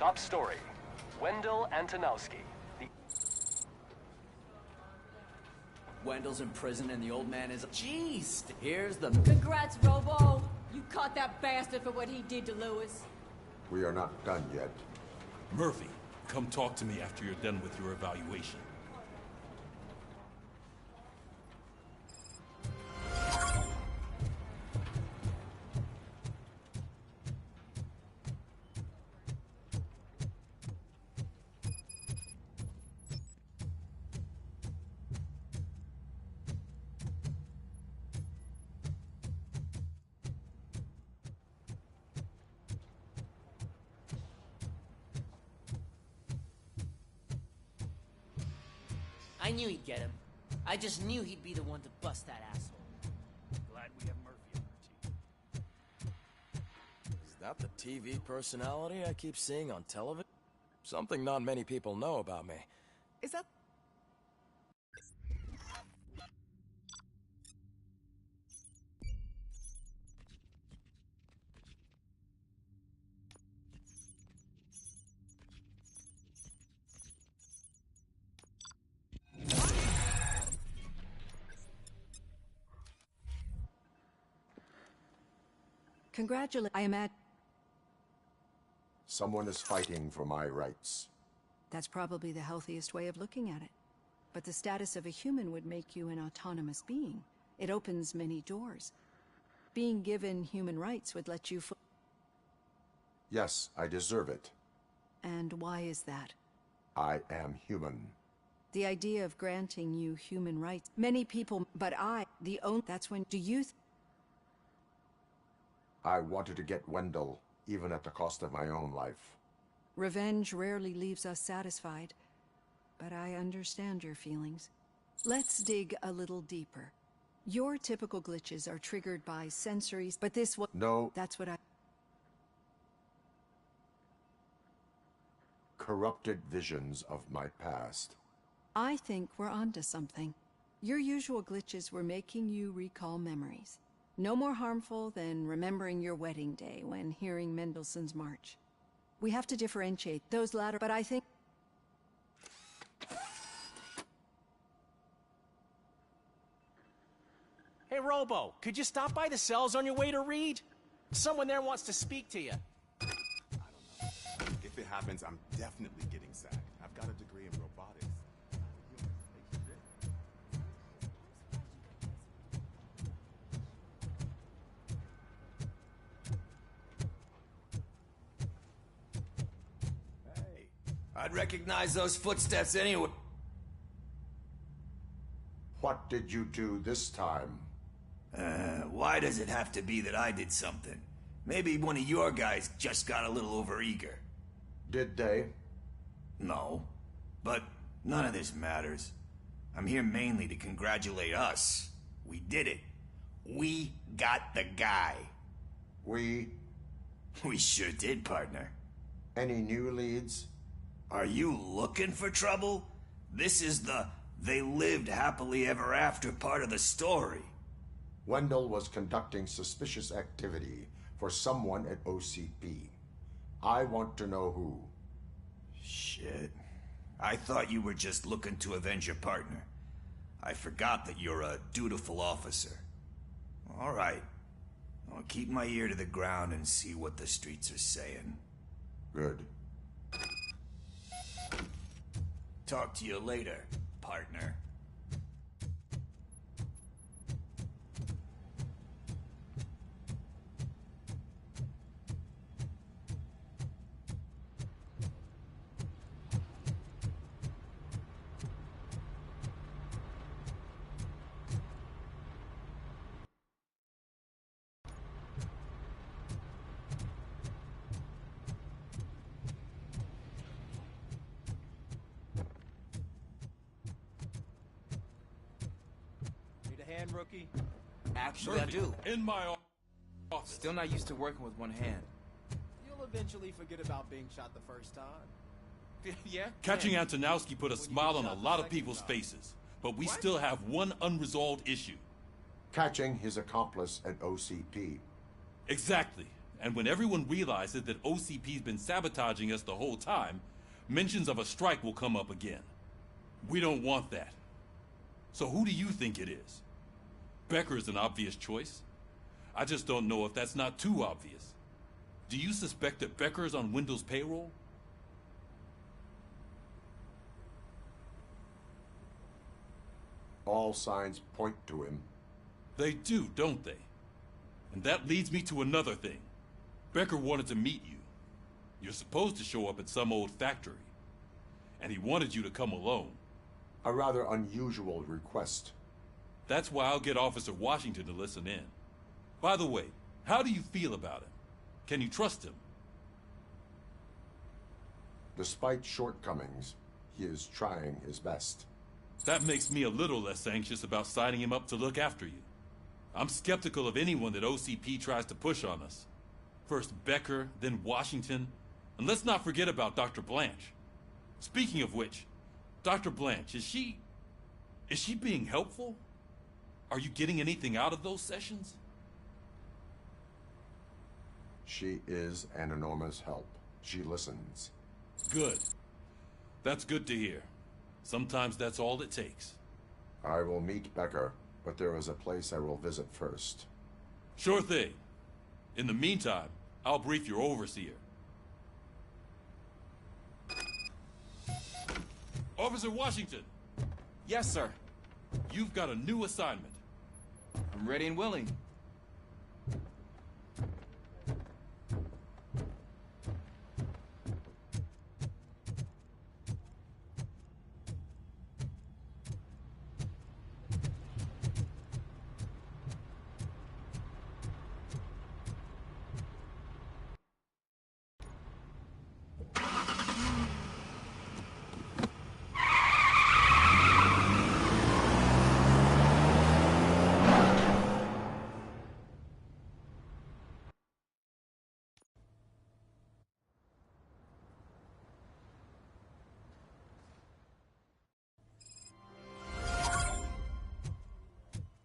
Top story. Wendell Antonowski. Wendell's in prison and the old man is... Jeez! Here's the... Congrats, Robo! You caught that bastard for what he did to Lewis. We are not done yet. Murphy, come talk to me after you're done with your evaluation. I knew he'd get him. I just knew he'd be the one to bust that asshole. Glad we have Murphy on our team. Is that the TV personality I keep seeing on television? Something not many people know about me. Is that... Congratulations. I am at... Someone is fighting for my rights. That's probably the healthiest way of looking at it. But the status of a human would make you an autonomous being. It opens many doors. Being given human rights would let you... Yes, I deserve it. And why is that? I am human. The idea of granting you human rights... Many people... But I... The own... That's when... Do you... I wanted to get Wendell, even at the cost of my own life. Revenge rarely leaves us satisfied, but I understand your feelings. Let's dig a little deeper. Your typical glitches are triggered by sensories, but this one... No. That's what I... Corrupted visions of my past. I think we're onto something. Your usual glitches were making you recall memories. No more harmful than remembering your wedding day when hearing Mendelssohn's March. We have to differentiate those latter, but I think... Hey, Robo, could you stop by the cells on your way to Reed? Someone there wants to speak to you. I don't know. If it happens, I'm definitely getting sacked. I've got a degree in robotics. I'd recognize those footsteps anyway. What did you do this time? Why does it have to be that I did something? Maybe one of your guys just got a little overeager. Did they? No. But none of this matters. I'm here mainly to congratulate us. We did it. We got the guy. We sure did, partner. Any new leads? Are you looking for trouble? This is the "they lived happily ever after" part of the story. Wendell was conducting suspicious activity for someone at OCP. I want to know who. Shit. I thought you were just looking to avenge your partner. I forgot that you're a dutiful officer. All right. I'll keep my ear to the ground and see what the streets are saying. Good. Talk to you later, partner. Rookie? Actually, I do. In my office. Still not used to working with one hand. You'll eventually forget about being shot the first time. Yeah? Catching Antonowski put a smile on a lot of people's faces, but we still have one unresolved issue. Catching his accomplice at OCP. Exactly. And when everyone realizes that OCP's been sabotaging us the whole time, mentions of a strike will come up again. We don't want that. So who do you think it is? Becker's an obvious choice. I just don't know if that's not too obvious. Do you suspect that Becker's on Wendell's payroll? All signs point to him. They do, don't they? And that leads me to another thing. Becker wanted to meet you. You're supposed to show up at some old factory. And he wanted you to come alone. A rather unusual request. That's why I'll get Officer Washington to listen in. By the way, how do you feel about him? Can you trust him? Despite shortcomings, he is trying his best. That makes me a little less anxious about signing him up to look after you. I'm skeptical of anyone that OCP tries to push on us. First Becker, then Washington, and let's not forget about Dr. Blanche. Speaking of which, Dr. Blanche, is she being helpful? Are you getting anything out of those sessions? She is an enormous help. She listens. Good. That's good to hear. Sometimes that's all it takes. I will meet Becker, but there is a place I will visit first. Sure thing. In the meantime, I'll brief your overseer. Officer Washington! Yes, sir. You've got a new assignment. I'm ready and willing.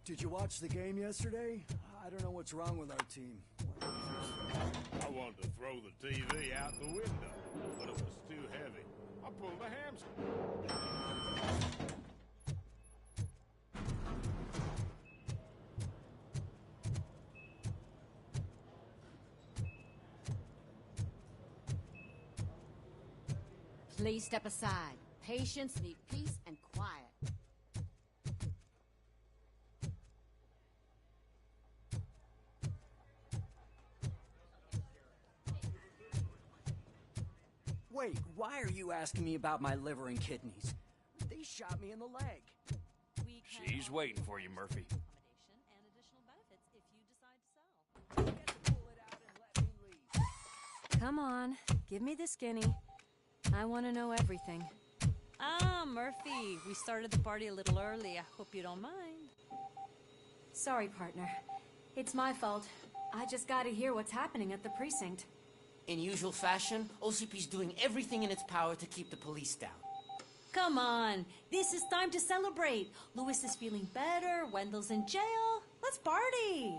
Did you watch the game yesterday? I don't know what's wrong with our team. I wanted to throw the TV out the window, but it was too heavy. I pulled a hamstring. Please step aside. Patients need peace and quiet. Wait, why are you asking me about my liver and kidneys? They shot me in the leg. She's waiting for you, Murphy. Come on, give me the skinny. I want to know everything. Ah, Murphy, we started the party a little early. I hope you don't mind. Sorry, partner. It's my fault. I just gotta hear what's happening at the precinct. In usual fashion, OCP's doing everything in its power to keep the police down. Come on, this is time to celebrate. Lewis is feeling better, Wendell's in jail. Let's party.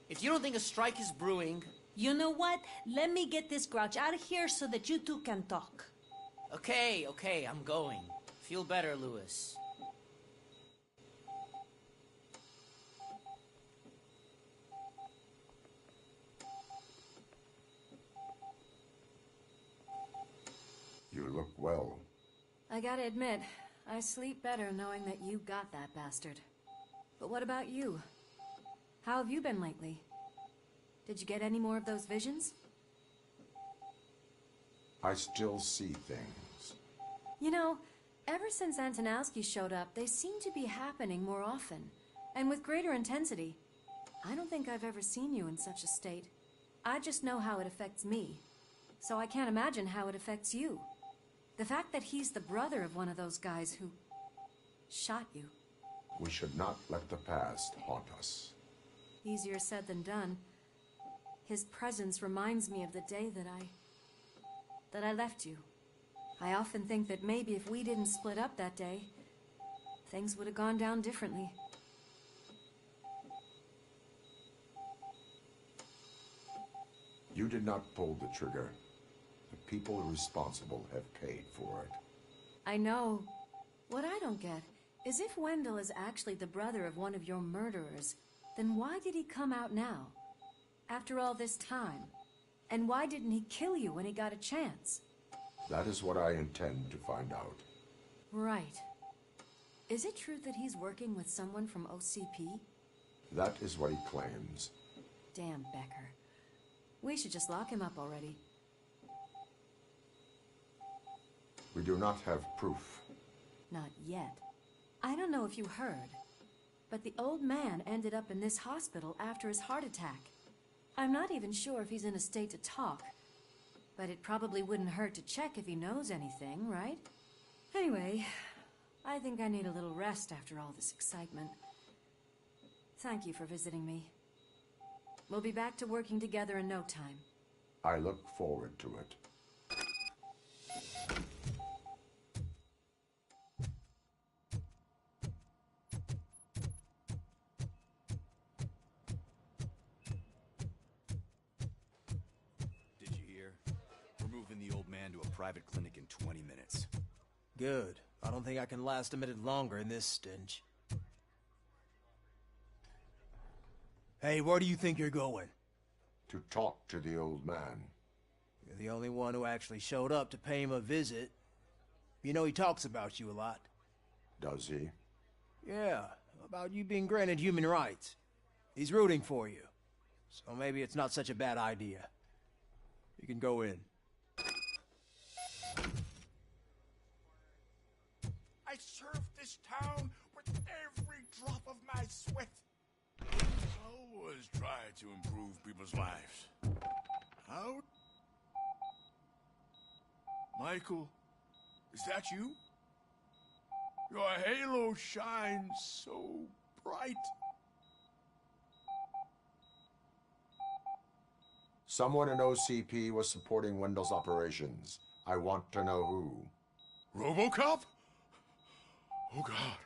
If you don't think a strike is brewing... You know what? Let me get this grouch out of here so that you two can talk. Okay, I'm going. Feel better, Lewis. You look well. I gotta admit, I sleep better knowing that you got that bastard. But what about you? How have you been lately? Did you get any more of those visions? I still see things. You know, ever since Antonowski showed up, they seem to be happening more often, and with greater intensity. I don't think I've ever seen you in such a state. I just know how it affects me, so I can't imagine how it affects you. The fact that he's the brother of one of those guys who shot you. We should not let the past haunt us. Easier said than done. His presence reminds me of the day that I left you. I often think that maybe if we didn't split up that day, things would have gone down differently. You did not pull the trigger. The people responsible have paid for it. I know. What I don't get is if Wendell is actually the brother of one of your murderers, then why did he come out now? After all this time? And why didn't he kill you when he got a chance? That is what I intend to find out. Right. Is it true that he's working with someone from OCP? That is what he claims. Damn Becker. We should just lock him up already. We do not have proof. Not yet. I don't know if you heard, but the old man ended up in this hospital after his heart attack. I'm not even sure if he's in a state to talk, but it probably wouldn't hurt to check if he knows anything, right? Anyway, I think I need a little rest after all this excitement. Thank you for visiting me. We'll be back to working together in no time. I look forward to it. Did you hear? We're moving the old man to a private clinic in 20 minutes. Good. I don't think I can last a minute longer in this stench. Hey, where do you think you're going? To talk to the old man. You're the only one who actually showed up to pay him a visit. You know he talks about you a lot. Does he? Yeah, about you being granted human rights. He's rooting for you. So maybe it's not such a bad idea. You can go in. I served this town with every drop of my sweat. Always try to improve people's lives. How? Michael, is that you? Your halo shines so bright. Someone in OCP was supporting Wendell's operations. I want to know who. RoboCop? Oh God.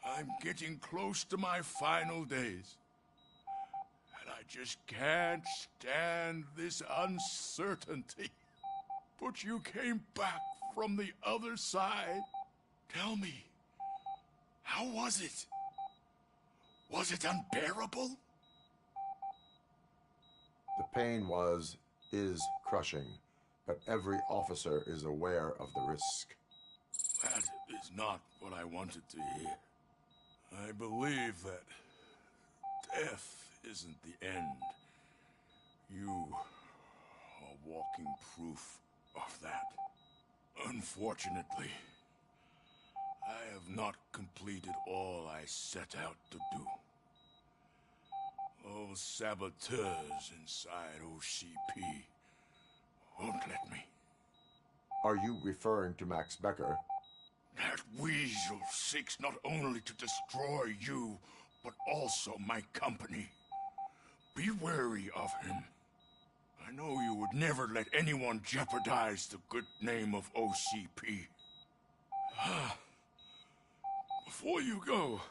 I'm getting close to my final days. And I just can't stand this uncertainty. But you came back from the other side. Tell me, how was it? Was it unbearable? The pain is crushing, but every officer is aware of the risk. That is not what I wanted to hear. I believe that death isn't the end. You are walking proof of that. Unfortunately, I have not completed all I set out to do. Those saboteurs inside OCP won't let me. Are you referring to Max Becker? That weasel seeks not only to destroy you, but also my company. Be wary of him. I know you would never let anyone jeopardize the good name of OCP. Before you go,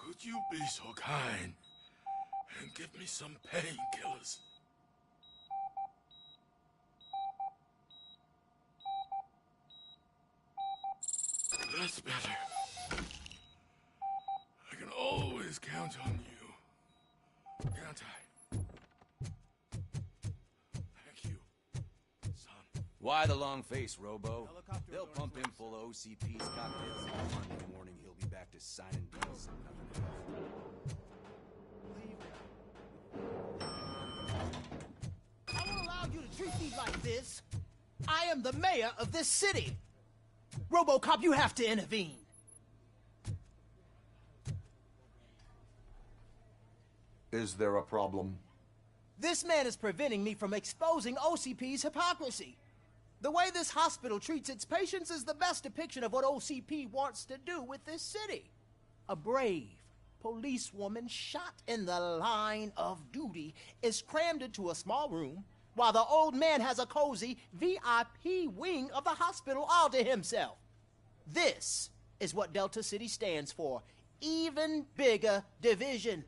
could you be so kind and give me some painkillers? That's better. I can always count on you, can't I? Thank you, son. Why the long face, Robo? They'll pump him full of OCP's cocktails and Monday morning he'll be back to signing deals and nothing else. I won't allow you to treat me like this. I am the mayor of this city. RoboCop, you have to intervene. Is there a problem? This man is preventing me from exposing OCP's hypocrisy. The way this hospital treats its patients is the best depiction of what OCP wants to do with this city. A brave policewoman shot in the line of duty is crammed into a small room while the old man has a cozy VIP wing of the hospital all to himself. This is what Delta City stands for. Even bigger division.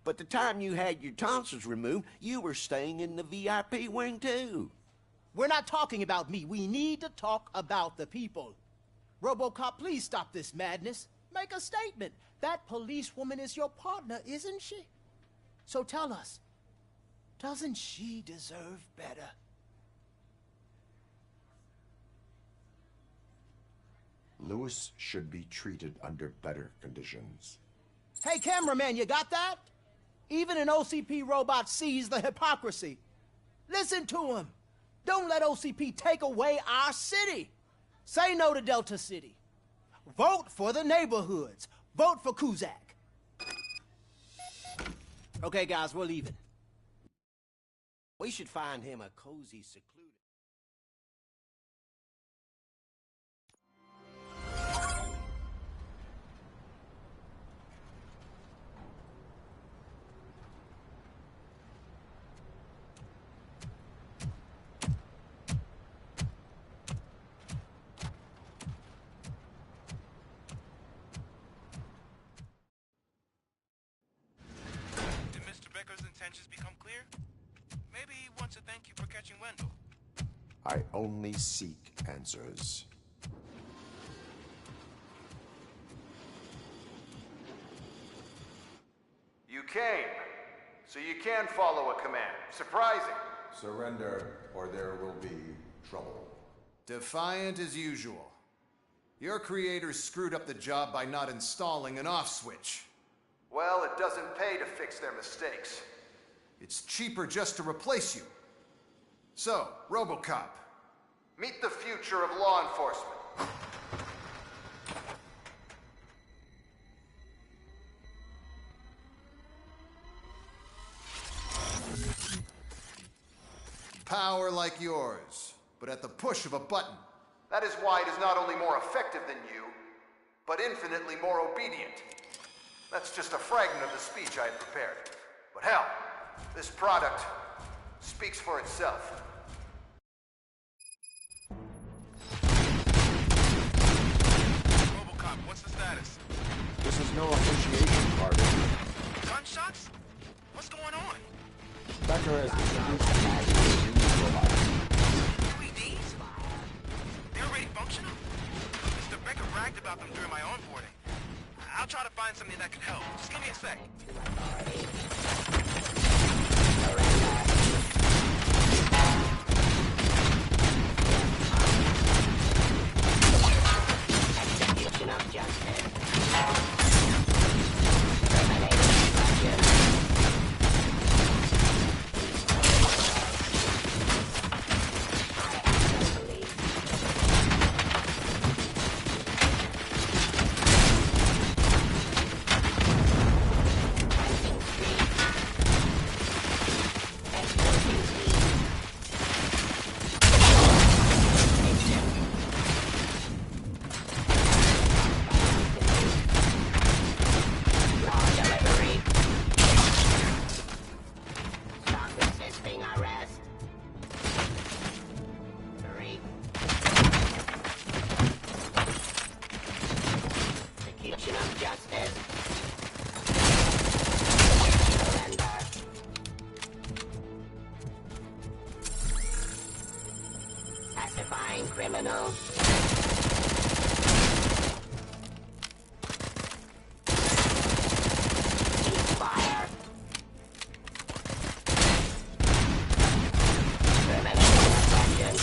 But the time you had your tonsils removed, you were staying in the VIP wing too. We're not talking about me. We need to talk about the people. RoboCop, please stop this madness. Make a statement. That policewoman is your partner, isn't she? So tell us, doesn't she deserve better? Lewis should be treated under better conditions. Hey, cameraman, you got that? Even an OCP robot sees the hypocrisy. Listen to him. Don't let OCP take away our city. Say no to Delta City. Vote for the neighborhoods. Vote for Kuzak. Okay, guys, we're leaving. We should find him a cozy, secluded... Become clear? Maybe he wants to thank you for catching Wendell. I only seek answers. You came, so you can follow a command. Surprising. Surrender, or there will be trouble. Defiant as usual. Your creators screwed up the job by not installing an off switch. Well, it doesn't pay to fix their mistakes. It's cheaper just to replace you. So, RoboCop. Meet the future of law enforcement. Power like yours, but at the push of a button. That is why it is not only more effective than you, but infinitely more obedient. That's just a fragment of the speech I had prepared. But hell, this product speaks for itself. RoboCop, what's the status? This is no appreciation party. Gunshots? What's going on? Becker has introduced new robots. UEDs? They're already functional? Mr. Becker bragged about them during my onboarding. I'll try to find something that can help. Just give me a sec. Execution of justice. Pacifying criminals. Ceasefire. Criminal repression.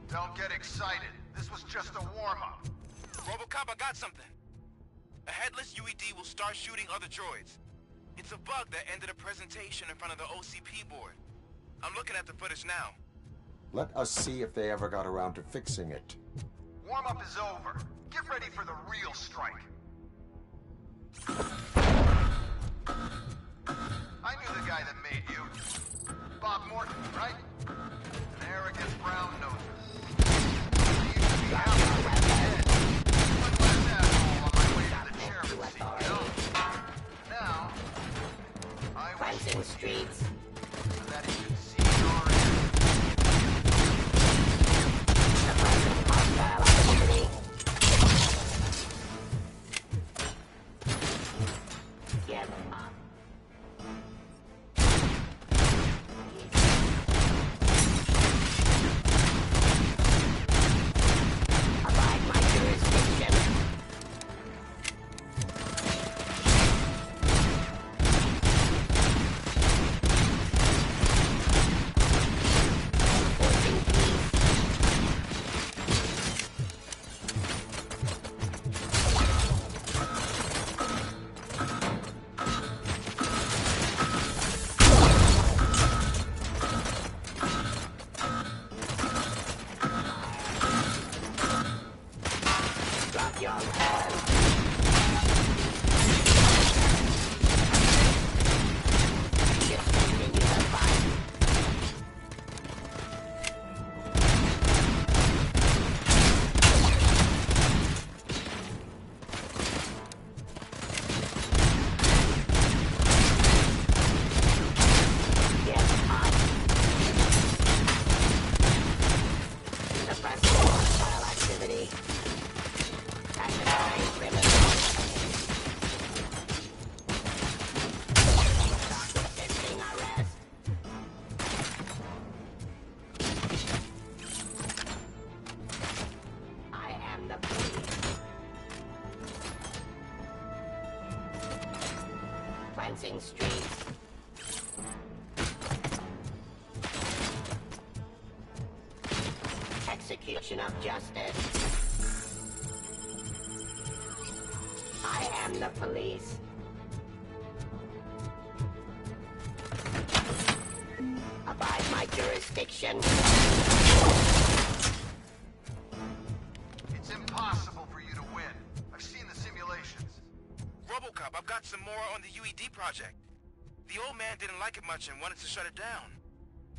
Don't get excited. This was just a warm-up. RoboCop, I got something. A headless UED will start shooting other droids. It's a bug that ended a presentation in front of the OCP board. I'm looking at the footage now. Let us see if they ever got around to fixing it. Warm-up is over. Get ready for the real strike. I knew the guy that made you. Bob Morton, right? An arrogant brown noser. He used to be out of my head. One less asshole on my way to the chairman's seat, you know? Now, I wish Cleansing streets. so that he could see your end. Hostile activity. Yep. dancing streets. Execution of justice. I am the police. Abide my jurisdiction. It's impossible for you to win. I've seen the simulations. RoboCop, I've got some more on the UED project. The old man didn't like it much and wanted to shut it down.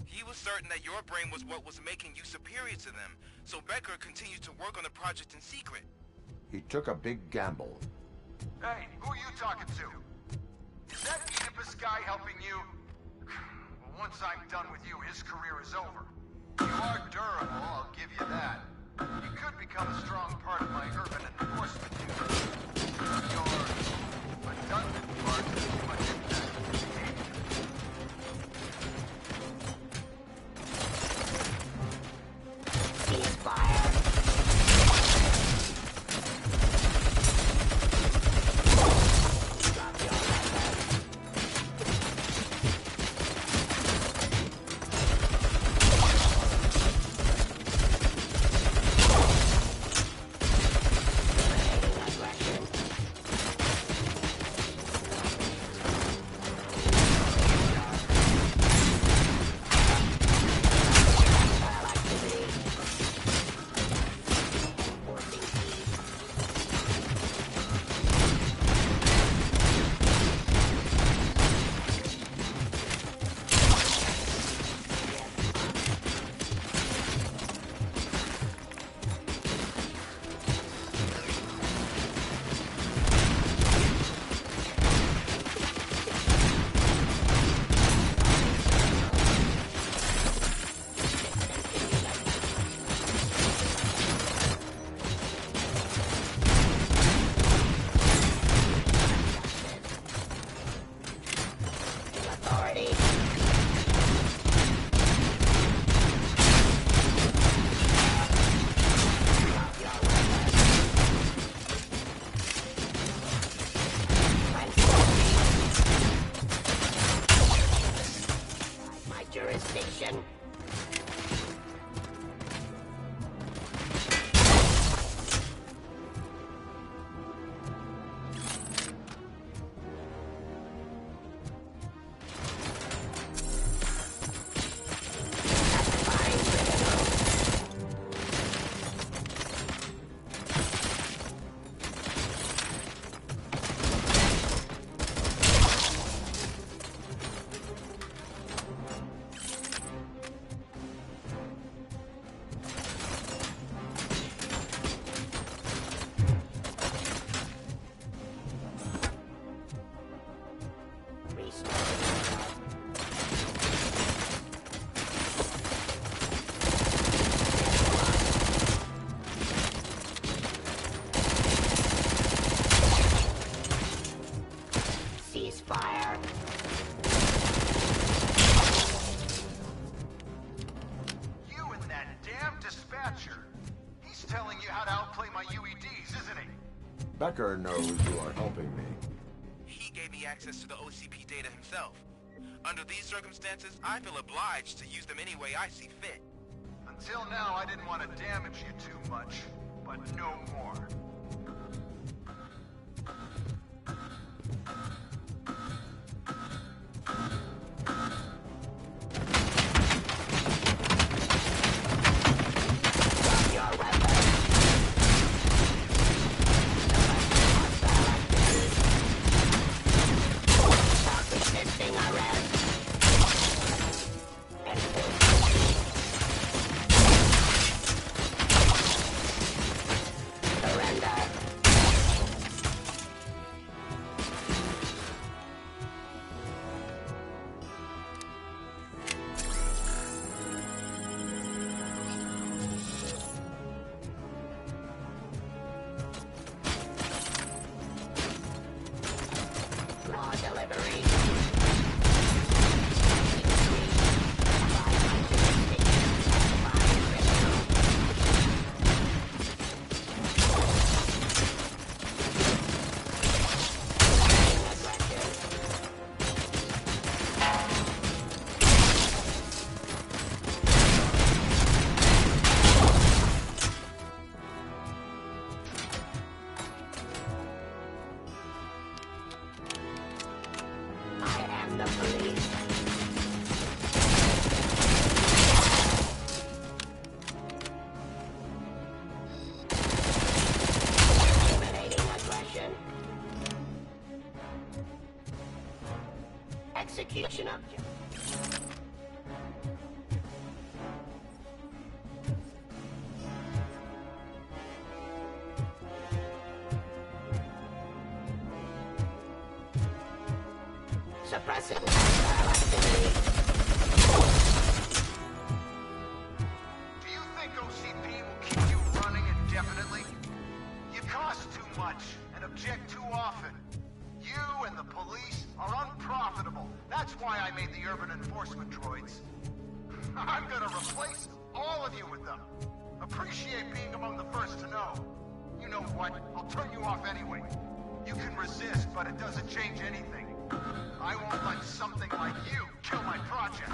He was certain that your brain was what was making you superior to them, so Becker continued to work on the project in secret. He took a big gamble. Hey, who are you talking to? Is that Oedipus guy helping you? Well, once I'm done with you, his career is over. You are durable, I'll give you that. You could become a strong part of my urban enforcement unit. Your redundant part is too much impact on behavior. Ceasefire. Jurisdiction. Ceasefire. You and that damn dispatcher. He's telling you how to outplay my UEDs, isn't he? Becker knows you are helping me. He gave me access to the OCP data himself. Under these circumstances, I feel obliged to use them any way I see fit. Until now, I didn't want to damage you too much, but no more. Surrender. execution of justice. Suppressing hostile activity. Do you think OCP will keep you running indefinitely? You cost too much and object too often. You and the police are unprofitable. That's why I made the urban enforcement droids. I'm gonna replace all of you with them. Appreciate being among the first to know. You know what? I'll turn you off anyway. You can resist, but it doesn't change anything. I won't let something like you kill my project.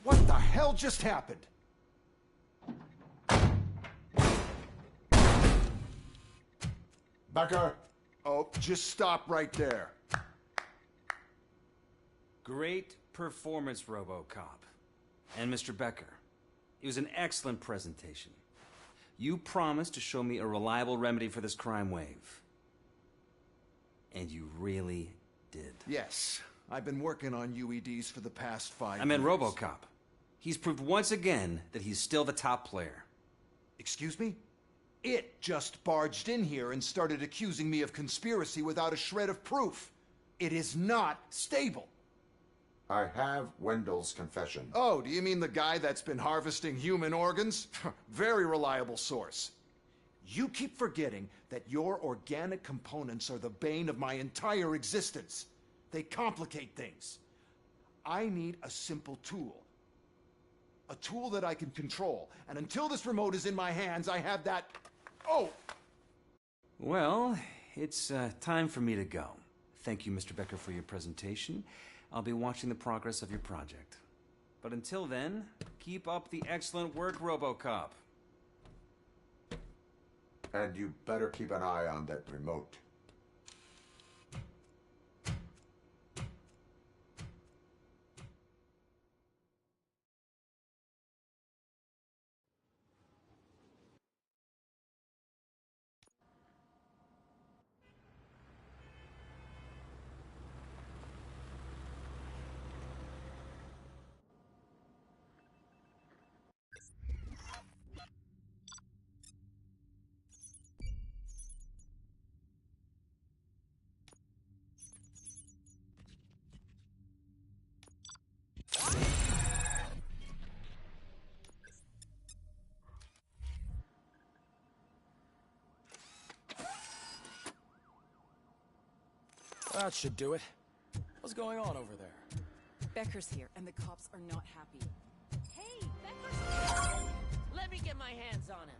What the hell just happened? Becker! Oh, just stop right there. Great performance, RoboCop. And Mr. Becker, it was an excellent presentation. You promised to show me a reliable remedy for this crime wave. And you really did. Yes, I've been working on UEDs for the past 5 years. I meant RoboCop. He's proved once again that he's still the top player. Excuse me? It just barged in here and started accusing me of conspiracy without a shred of proof. It is not stable. I have Wendell's confession. Oh, do you mean the guy that's been harvesting human organs? Very reliable source. You keep forgetting that your organic components are the bane of my entire existence. They complicate things. I need a simple tool. A tool that I can control. And until this remote is in my hands, I have that... Oh! Well, it's time for me to go. Thank you, Mr. Becker, for your presentation. I'll be watching the progress of your project. But until then, keep up the excellent work, RoboCop. And you better keep an eye on that remote. That should do it. What's going on over there? Becker's here, and the cops are not happy. Hey, Becker's here! Let me get my hands on him.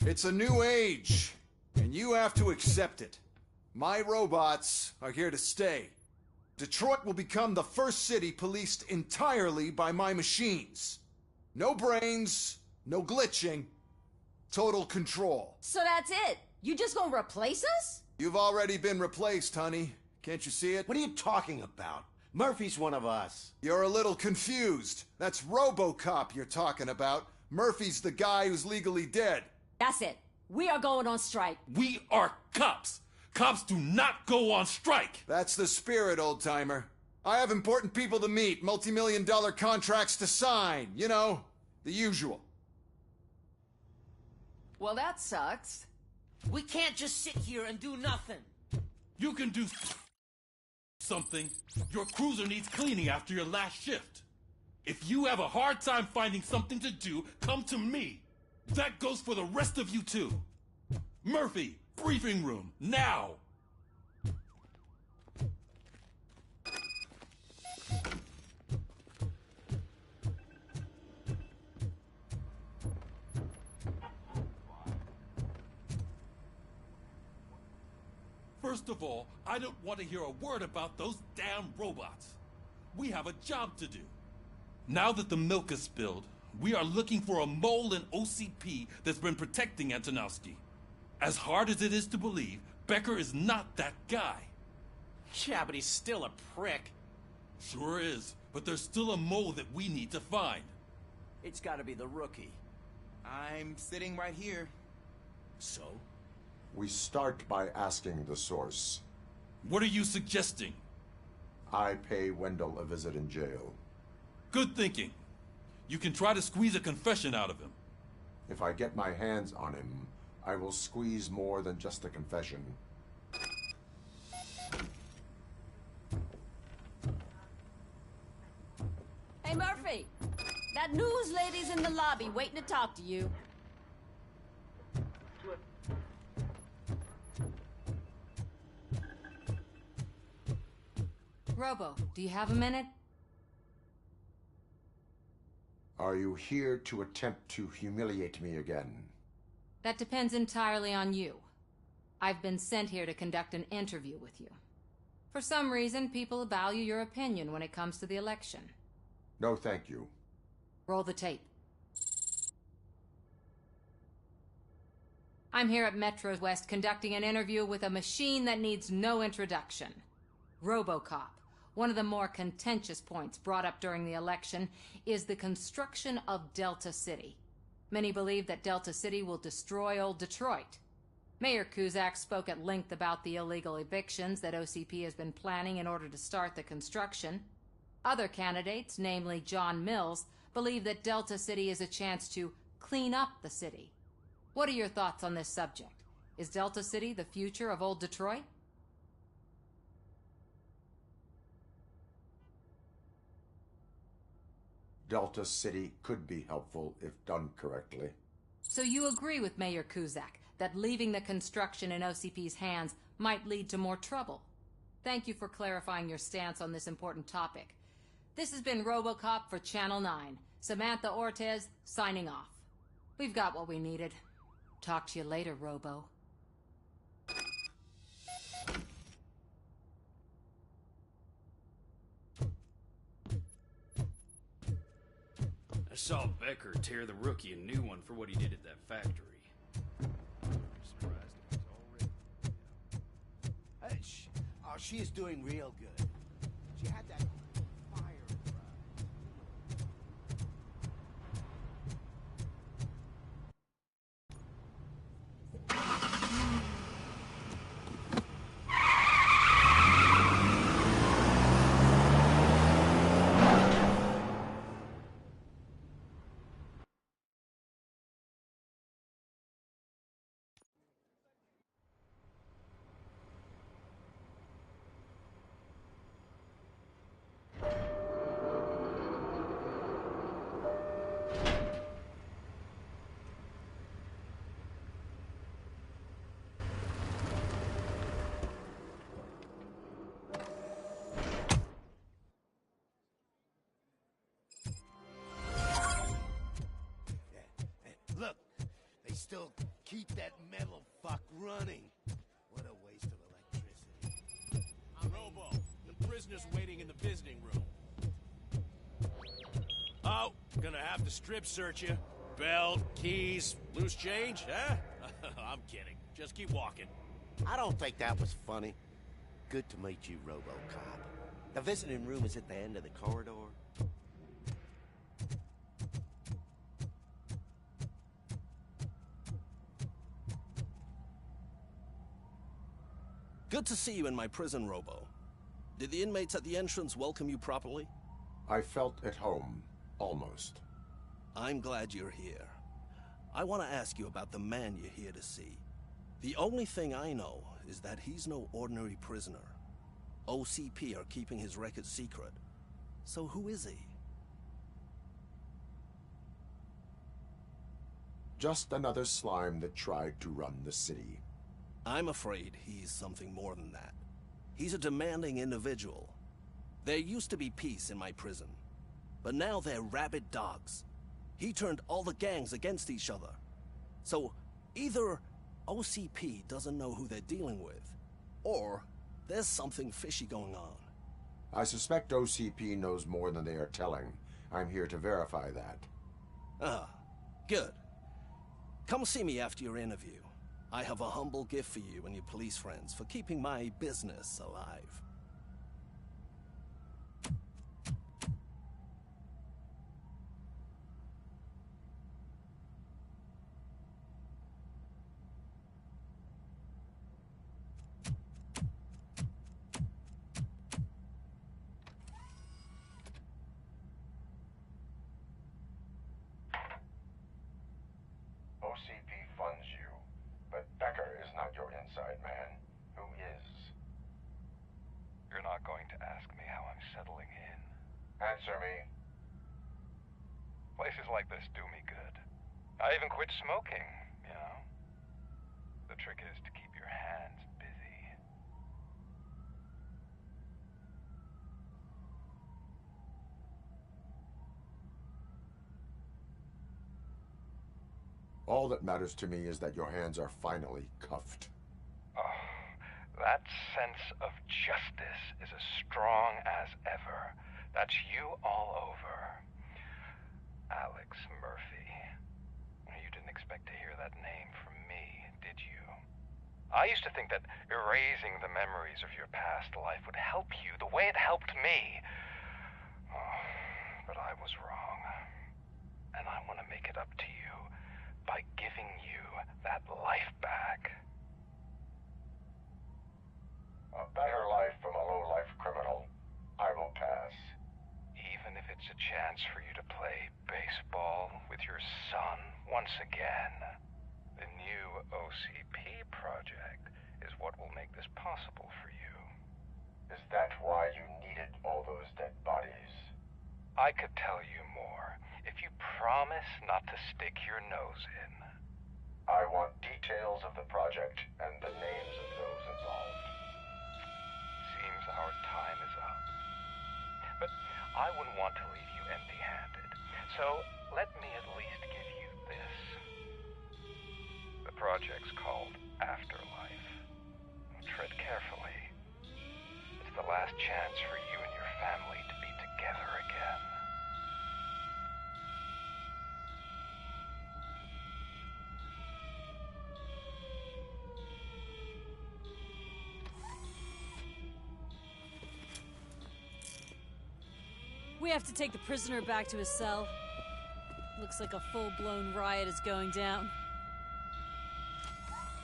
It's a new age, and you have to accept it. My robots are here to stay. Detroit will become the first city policed entirely by my machines. No brains, no glitching, total control. So that's it? You just gonna replace us? You've already been replaced, honey. Can't you see it? What are you talking about? Murphy's one of us. You're a little confused. That's RoboCop you're talking about. Murphy's the guy who's legally dead. That's it. We are going on strike. We are cops. Cops do not go on strike. That's the spirit, old-timer. I have important people to meet, multi-million-dollar contracts to sign. You know, the usual. Well, that sucks. We can't just sit here and do nothing. You can do something. Your cruiser needs cleaning after your last shift. If you have a hard time finding something to do, come to me. That goes for the rest of you too. Murphy, briefing room, now! First of all, I don't want to hear a word about those damn robots. We have a job to do. Now that the milk is spilled, we are looking for a mole in OCP that's been protecting Antonowski. As hard as it is to believe, Becker is not that guy. Yeah, but he's still a prick. Sure is, but there's still a mole that we need to find. It's gotta be the rookie. I'm sitting right here. So? We start by asking the source. What are you suggesting? I pay Wendell a visit in jail. Good thinking. You can try to squeeze a confession out of him. If I get my hands on him, I will squeeze more than just a confession. Hey, Murphy! That news lady's in the lobby waiting to talk to you. Robo, do you have a minute? Are you here to attempt to humiliate me again? That depends entirely on you. I've been sent here to conduct an interview with you. For some reason, people value your opinion when it comes to the election. No, thank you. Roll the tape. I'm here at Metro West conducting an interview with a machine that needs no introduction. RoboCop. One of the more contentious points brought up during the election is the construction of Delta City. Many believe that Delta City will destroy old Detroit. Mayor Cusack spoke at length about the illegal evictions that OCP has been planning in order to start the construction. Other candidates, namely John Mills, believe that Delta City is a chance to clean up the city. What are your thoughts on this subject? Is Delta City the future of old Detroit? Delta City could be helpful if done correctly. So you agree with Mayor Cusack that leaving the construction in OCP's hands might lead to more trouble? Thank you for clarifying your stance on this important topic. This has been RoboCop for Channel 9. Samantha Ortez, signing off. We've got what we needed. Talk to you later, Robo. I saw Becker tear the rookie a new one for what he did at that factory. She is doing real good. She had that fire in her Look, they still keep that metal fuck running. What a waste of electricity. Robo, the prisoner's waiting in the visiting room. Oh, gonna have to strip search you. Belt, keys, loose change, huh? I'm kidding. Just keep walking. I don't think that was funny. Good to meet you, RoboCop. The visiting room is at the end of the corridor. Good to see you in my prison, Robo. Did the inmates at the entrance welcome you properly? I felt at home, almost. I'm glad you're here. I want to ask you about the man you're here to see. The only thing I know is that he's no ordinary prisoner. OCP are keeping his record secret. So who is he? Just another slime that tried to run the city. I'm afraid he's something more than that. He's a demanding individual. There used to be peace in my prison, but now they're rabid dogs. He turned all the gangs against each other. So either OCP doesn't know who they're dealing with, or there's something fishy going on. I suspect OCP knows more than they are telling. I'm here to verify that. Ah, good. Come see me after your interview. I have a humble gift for you and your police friends for keeping my business alive. OCP funds you, but Becker is not your inside man. Who is? You're not going to ask me how I'm settling in. Answer me. Places like this do me good. I even quit smoking, you know? The trick is to keep your hands busy. All that matters to me is that your hands are finally cuffed. Oh, that sense of justice is as strong as ever. That's you all over. Alex Murphy. You didn't expect to hear that name from me, did you? I used to think that erasing the memories of your past life would help you the way it helped me. Oh, but I was wrong. And I want to make it up to you by giving you that life back. A better life from a low-life criminal. I will pass. Even if it's a chance for you to play baseball with your son once again. The new OCP project is what will make this possible for you. Is that why you needed all those dead bodies? I could tell you more if you promise not to stick your nose in. I want details of the project and the names of those involved. Seems our time is up. But I wouldn't want to leave you empty-handed. So So, let me at least give you this. The project's called Afterlife. Tread carefully. It's the last chance for you and your family to be together again. We have to take the prisoner back to his cell. Looks like a full-blown riot is going down.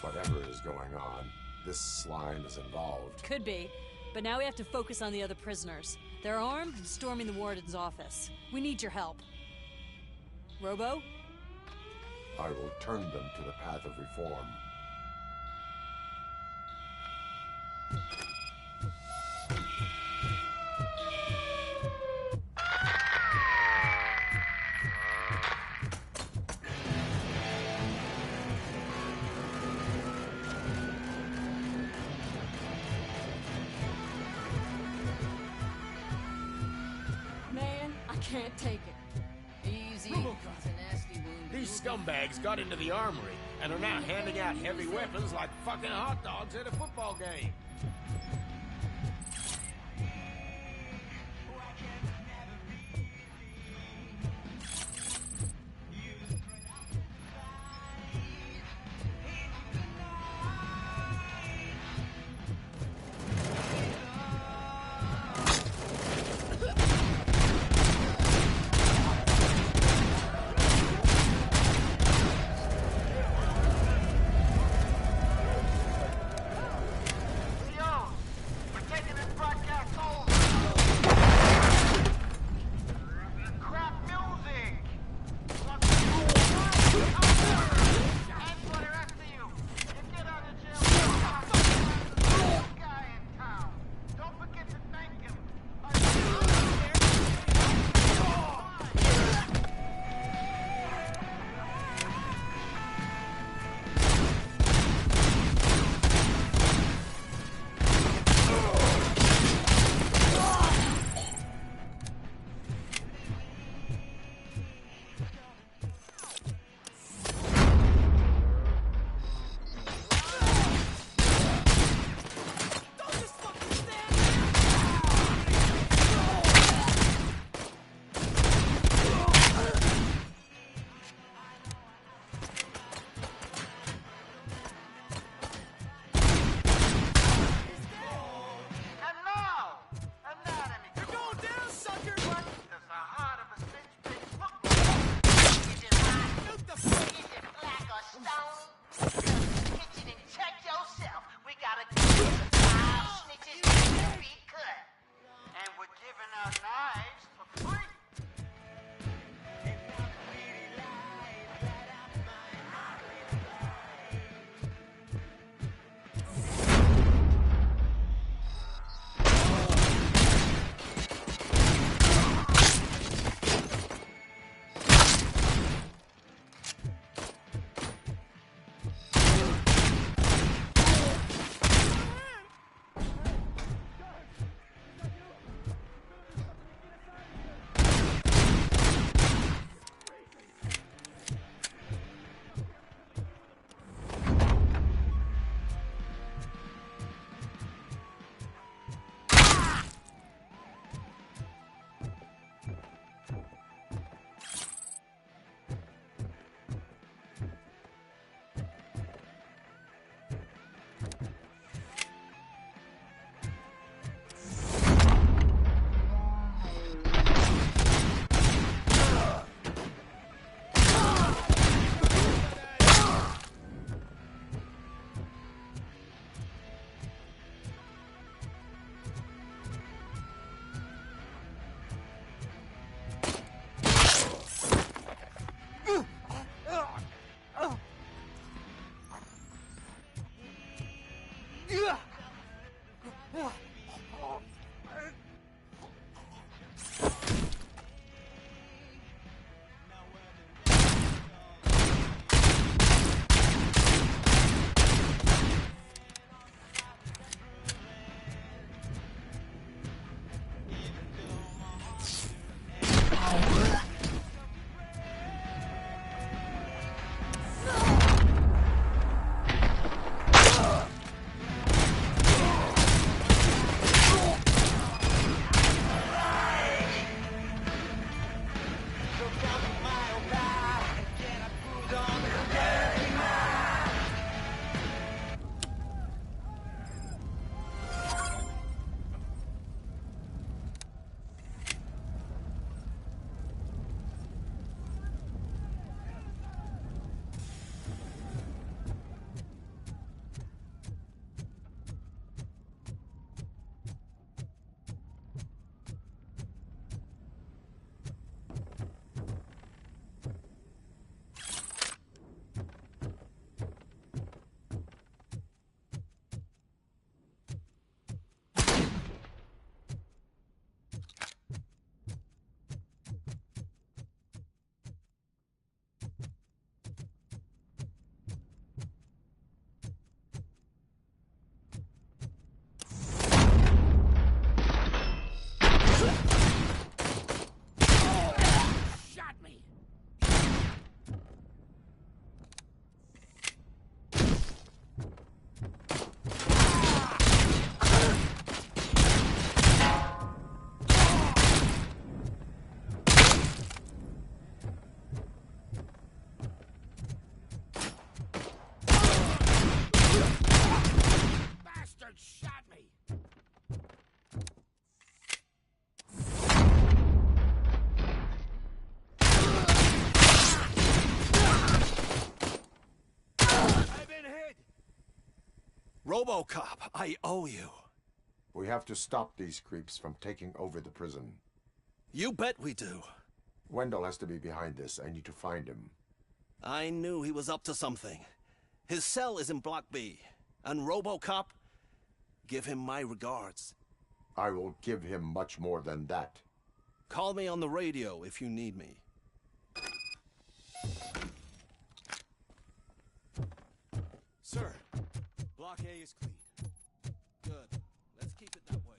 Whatever is going on, this slime is involved. Could be, but now we have to focus on the other prisoners. They're armed and storming the warden's office. We need your help. Robo? I will turn them to the path of reform. Man, I can't take it. Easy. It's a nasty wound. These scumbags got into the armory and are now handing out heavy weapons like fucking hot dogs at a football game. RoboCop, I owe you. We have to stop these creeps from taking over the prison. You bet we do. Wendell has to be behind this. I need to find him. I knew he was up to something. His cell is in Block B. And RoboCop, give him my regards. I will give him much more than that. Call me on the radio if you need me. Sir, Block A is clean. Good. Let's keep it that way.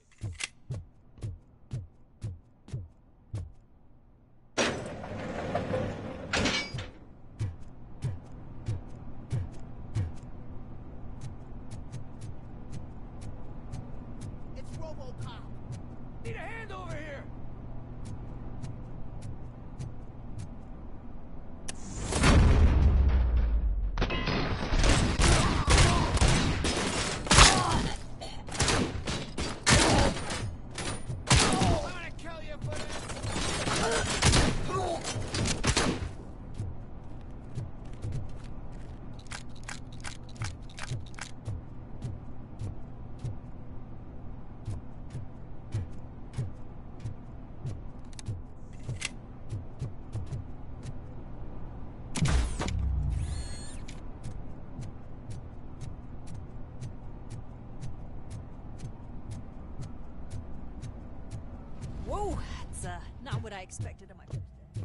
It's RoboCop. Need a hand over here! Whoa, that's not what I expected on my first day.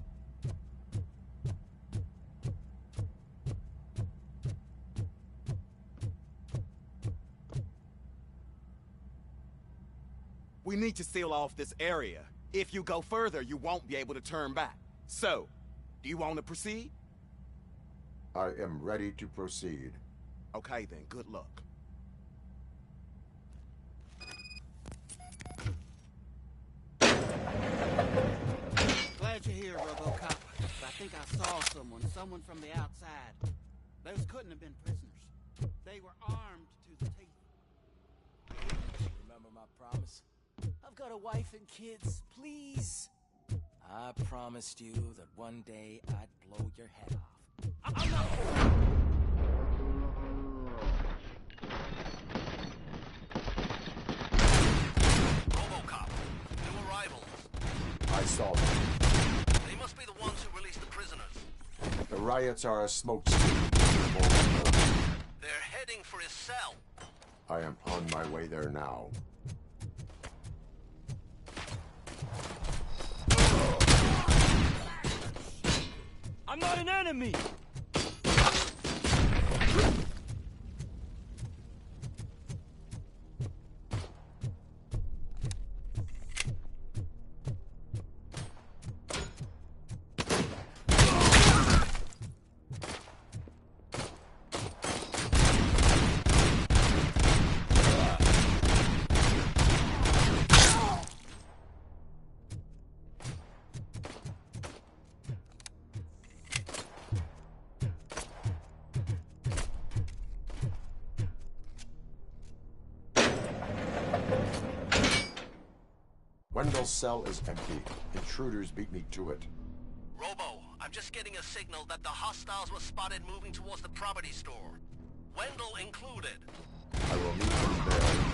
We need to seal off this area. If you go further, you won't be able to turn back. So, do you want to proceed? I am ready to proceed. Okay then, good luck. Glad you're here, RoboCop. I think I saw someone from the outside. Those couldn't have been prisoners. They were armed to the teeth. Remember my promise? I've got a wife and kids, please. I promised you that one day I'd blow your head off. I'm not... RoboCop, new arrivals. I saw them. They must be the ones who released the prisoners. The riots are a smokescreen. They're heading for his cell. I am on my way there now. I'm not an enemy! Wendell's cell is empty. Intruders beat me to it. Robo, I'm just getting a signal that the hostiles were spotted moving towards the property store. Wendell included. I will meet them there.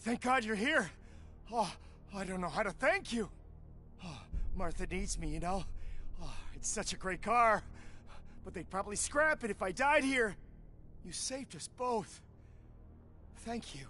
Thank God you're here. Oh, I don't know how to thank you. Oh, Martha needs me, you know. Oh, it's such a great car. But they'd probably scrap it if I died here. You saved us both. Thank you.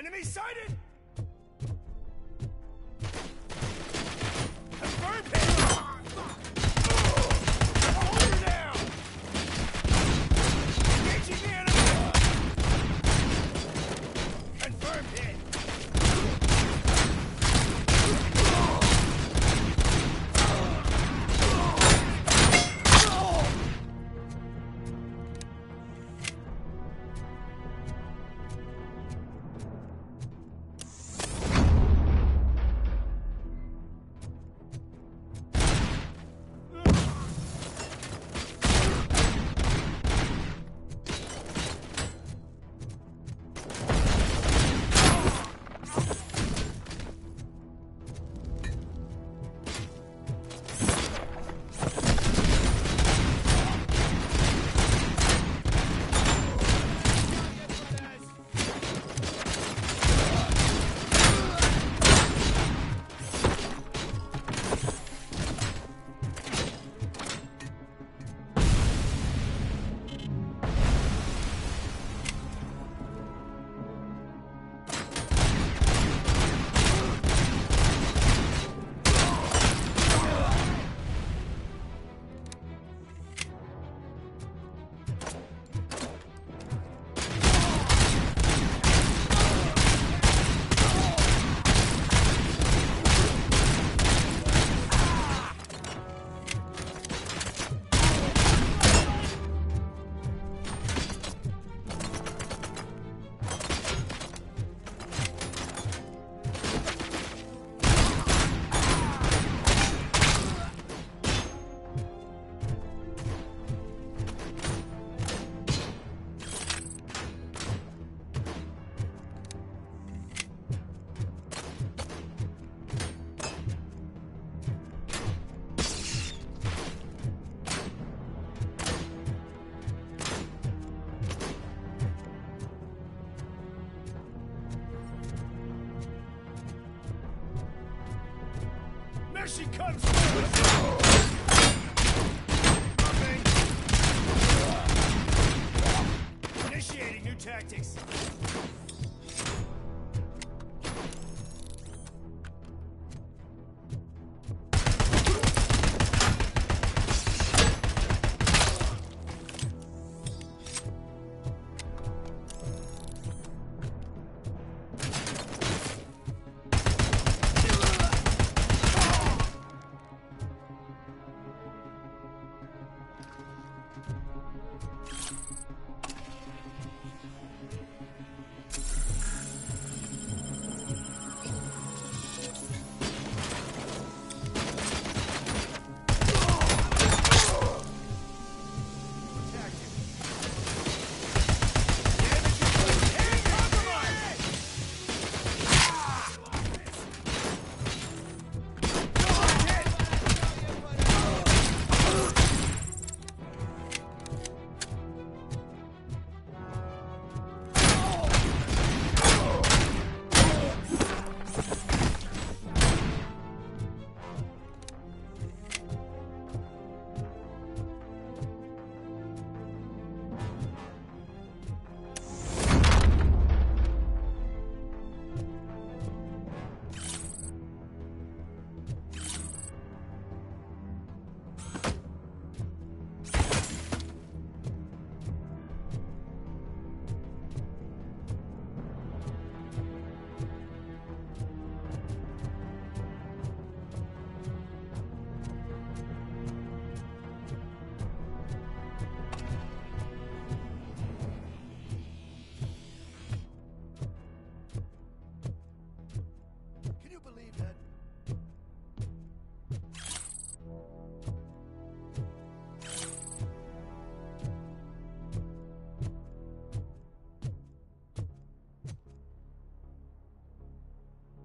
Enemy sighted! Confirmed hit! Hold her down! Engaging the enemy! Confirmed hit! There she comes! Initiating new tactics.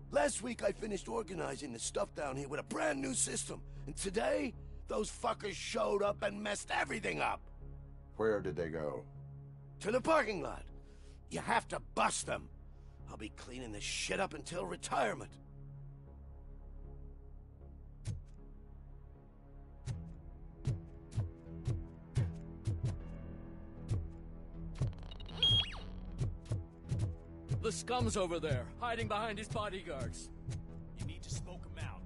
Last week I finished organizing the stuff down here with a brand new system. And today, those fuckers showed up and messed everything up. Where did they go? To the parking lot. You have to bust them. I'll be cleaning this shit up until retirement. the scum's over there, hiding behind his bodyguards. You need to smoke him out.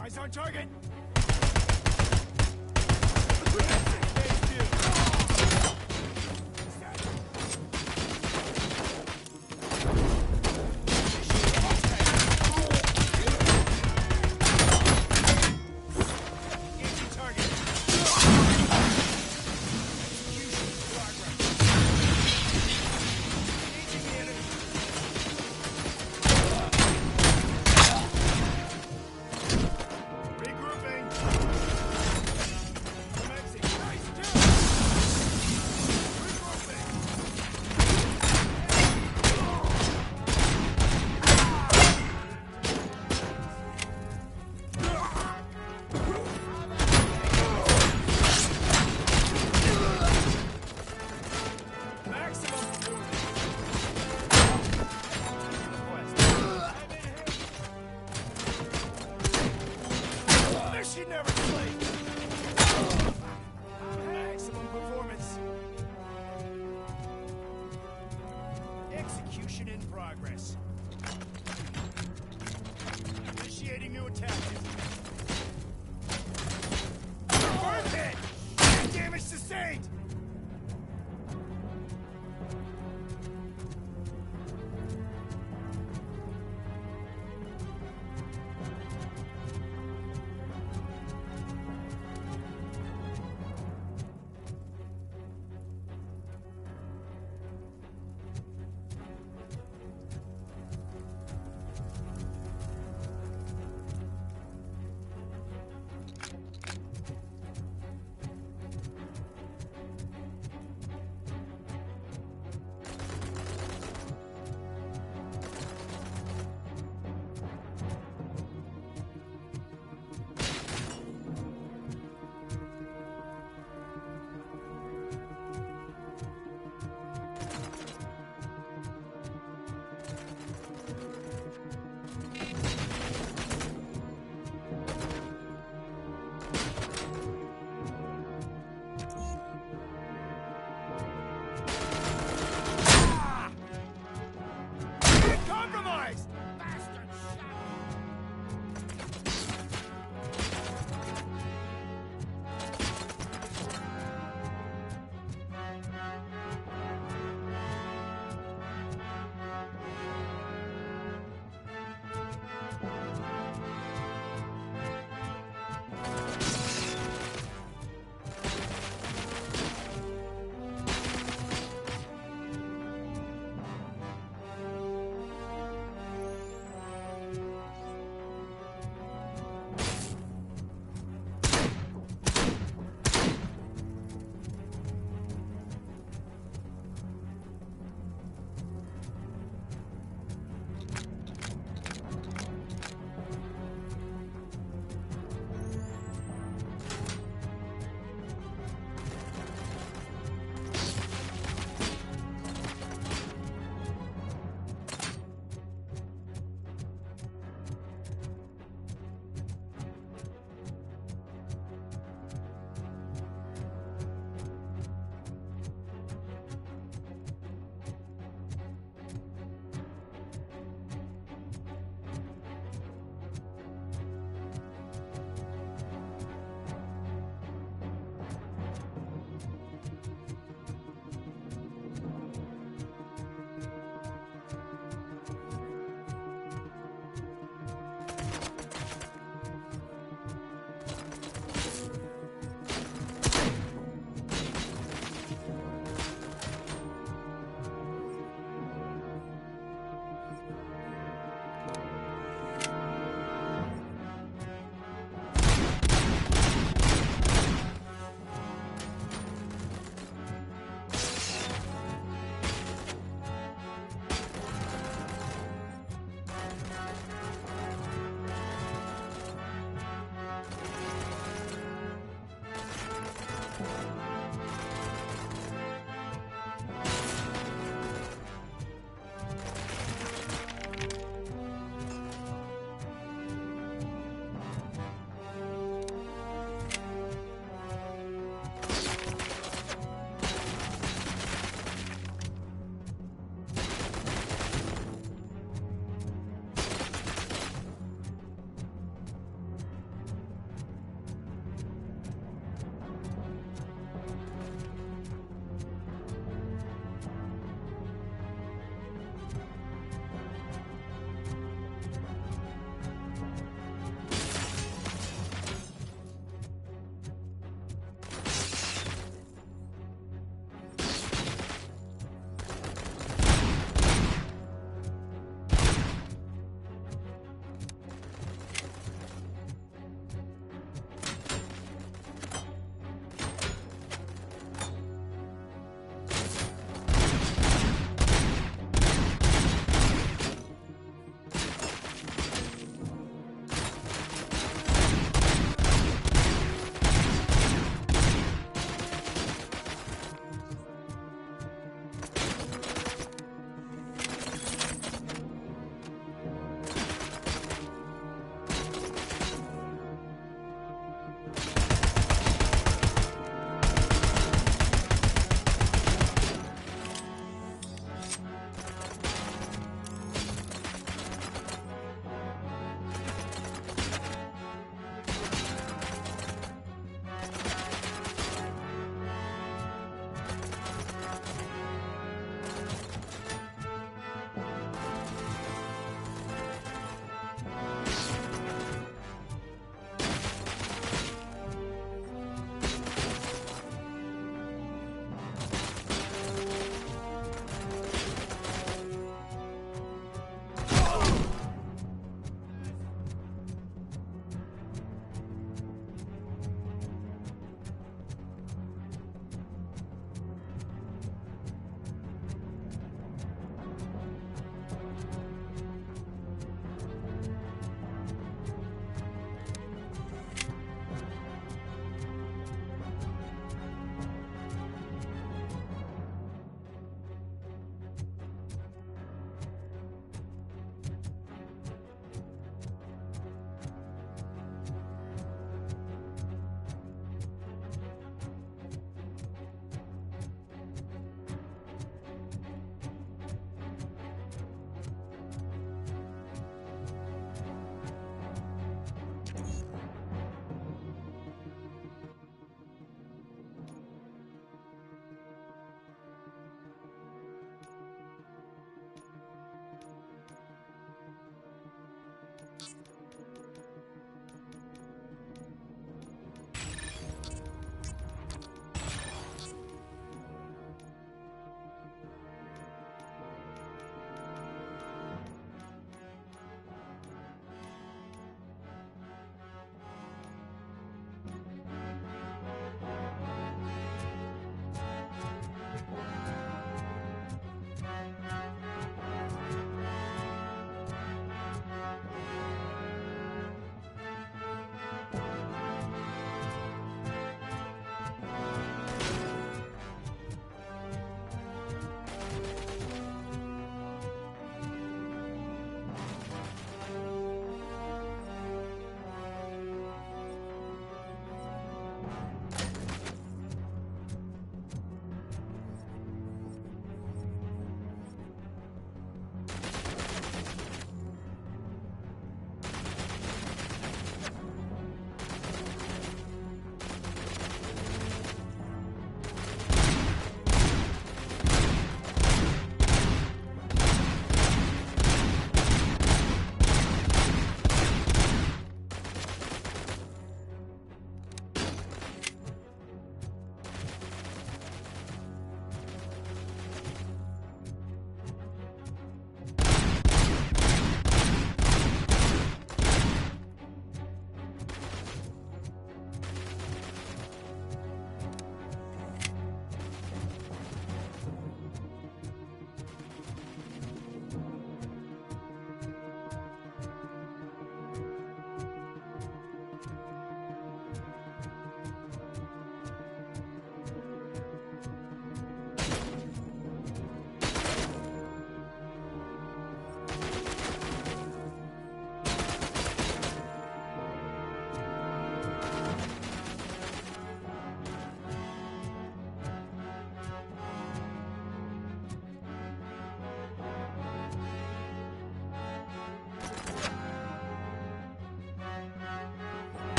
Eyes on target! Execution in progress. Initiating new attack. Burn hit! Damage sustained!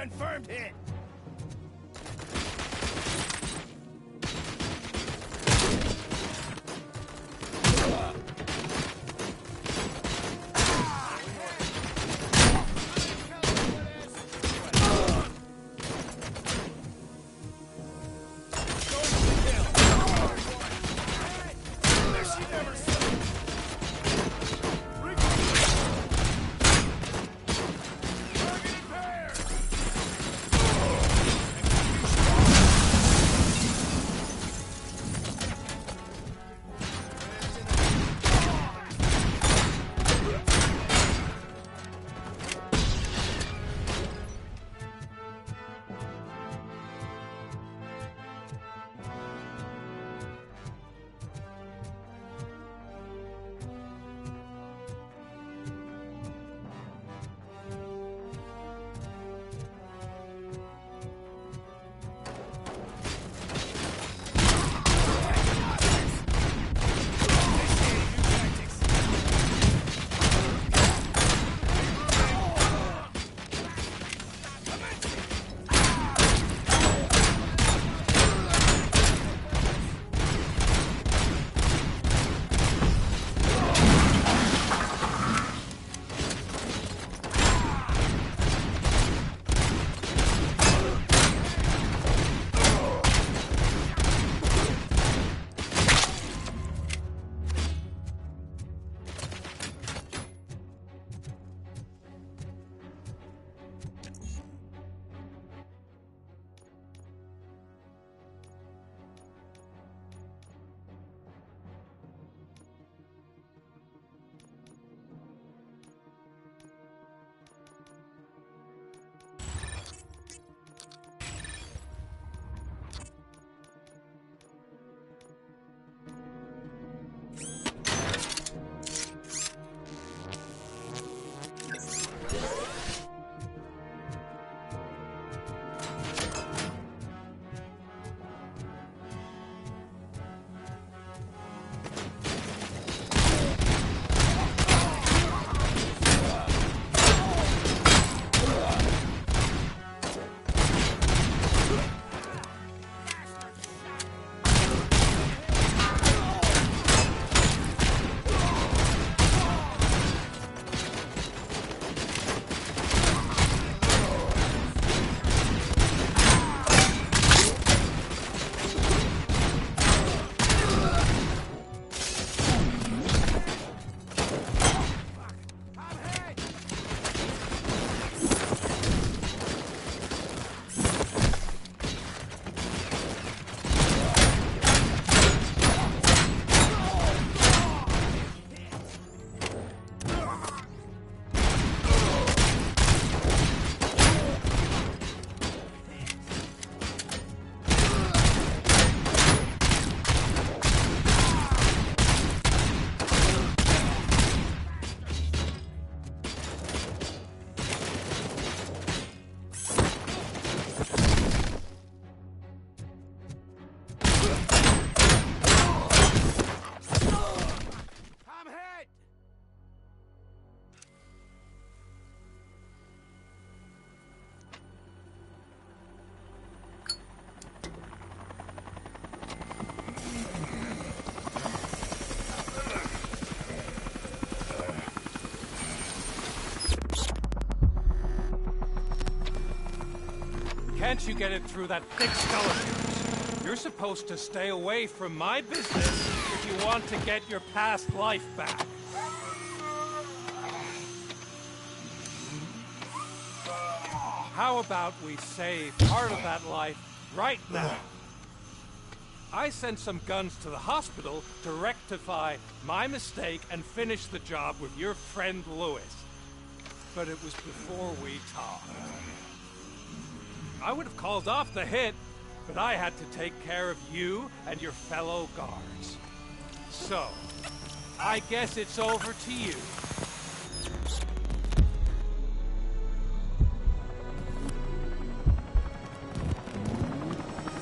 Confirmed hit. Can't you get it through that thick skull of yours? You're supposed to stay away from my business if you want to get your past life back. How about we save part of that life right now? I sent some guns to the hospital to rectify my mistake and finish the job with your friend Lewis. But it was before we talked. I would have called off the hit, but I had to take care of you and your fellow guards. So, I guess it's over to you.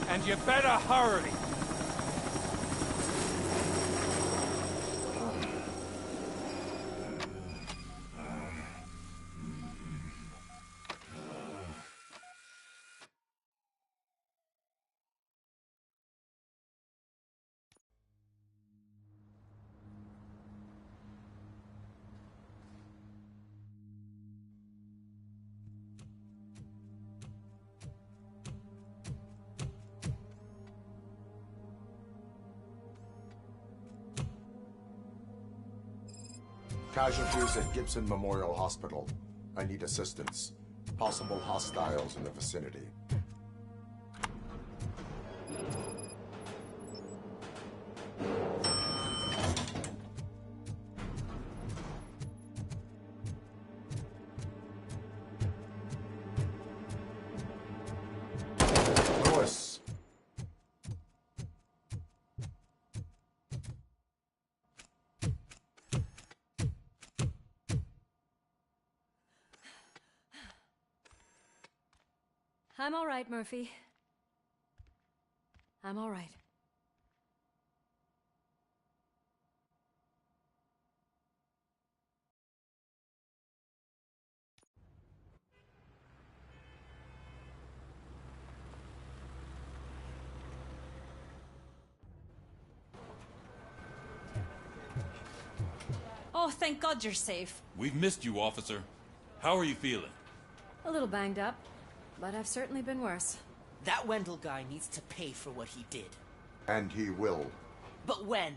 And you better hurry. Casualties at Gibson Memorial Hospital. I need assistance. Possible hostiles in the vicinity. Lewis. I'm all right, Murphy. I'm all right. Oh, thank God you're safe. We've missed you, officer. How are you feeling? A little banged up, but I've certainly been worse. That Wendell guy needs to pay for what he did. And he will. But when?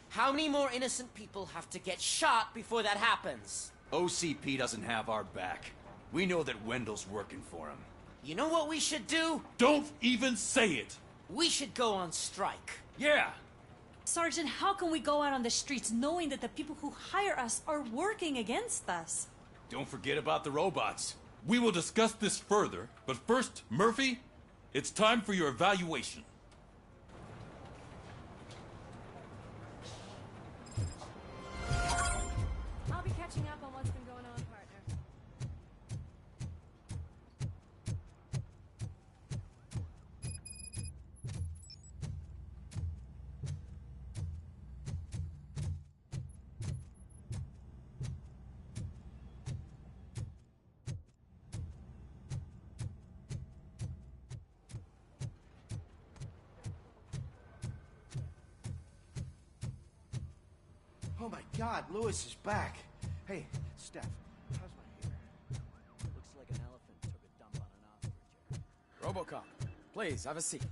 How many more innocent people have to get shot before that happens? OCP doesn't have our back. We know that Wendell's working for him. You know what we should do? Don't even say it! We should go on strike. Yeah! Sergeant, how can we go out on the streets knowing that the people who hire us are working against us? Don't forget about the robots. We will discuss this further, but first, Murphy, it's time for your evaluation. I'll be catching up on what's been going on, partner. Oh my God, Lewis is back. Hey, Steph, how's my hair? Looks like an elephant took a dump on an ostrich. Robocop, please, have a seat.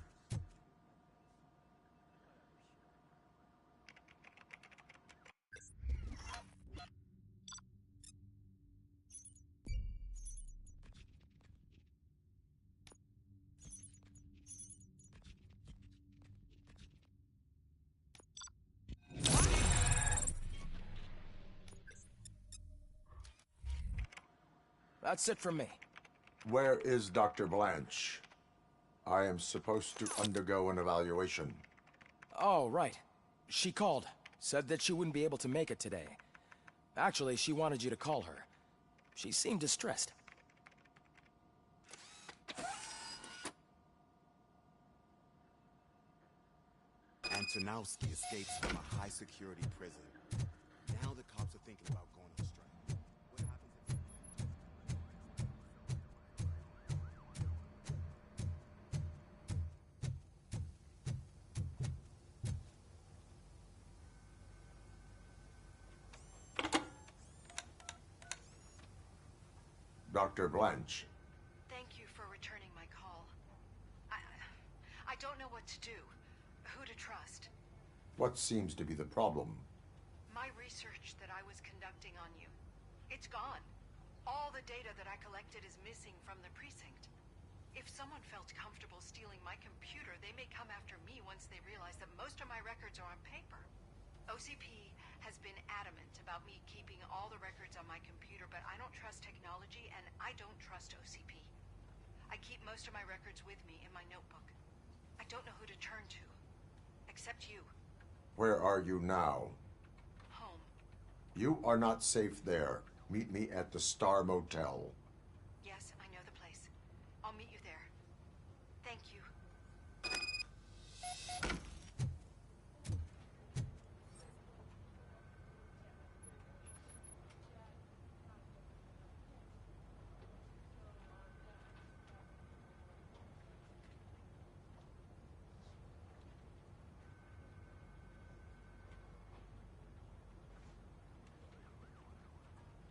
That's it from me. Where is Dr. Blanche? I am supposed to undergo an evaluation. Oh, right. She called. Said that she wouldn't be able to make it today. Actually, she wanted you to call her. She seemed distressed. Antonowski escapes from a high-security prison. Now the cops are thinking about going on strike. What happens if... Dr. Blanche. Thank you for returning my call. I don't know what to do. Who to trust. What seems to be the problem? My research that I was conducting on you. It's gone. All the data that I collected is missing from the precinct. If someone felt comfortable stealing my computer, they may come after me once they realize that most of my records are on paper. OCP has been adamant about me keeping all the records on my computer, but I don't trust technology and I don't trust OCP. I keep most of my records with me in my notebook. I don't know who to turn to, except you. Where are you now? Home. You are not safe there. Meet me at the Star Motel.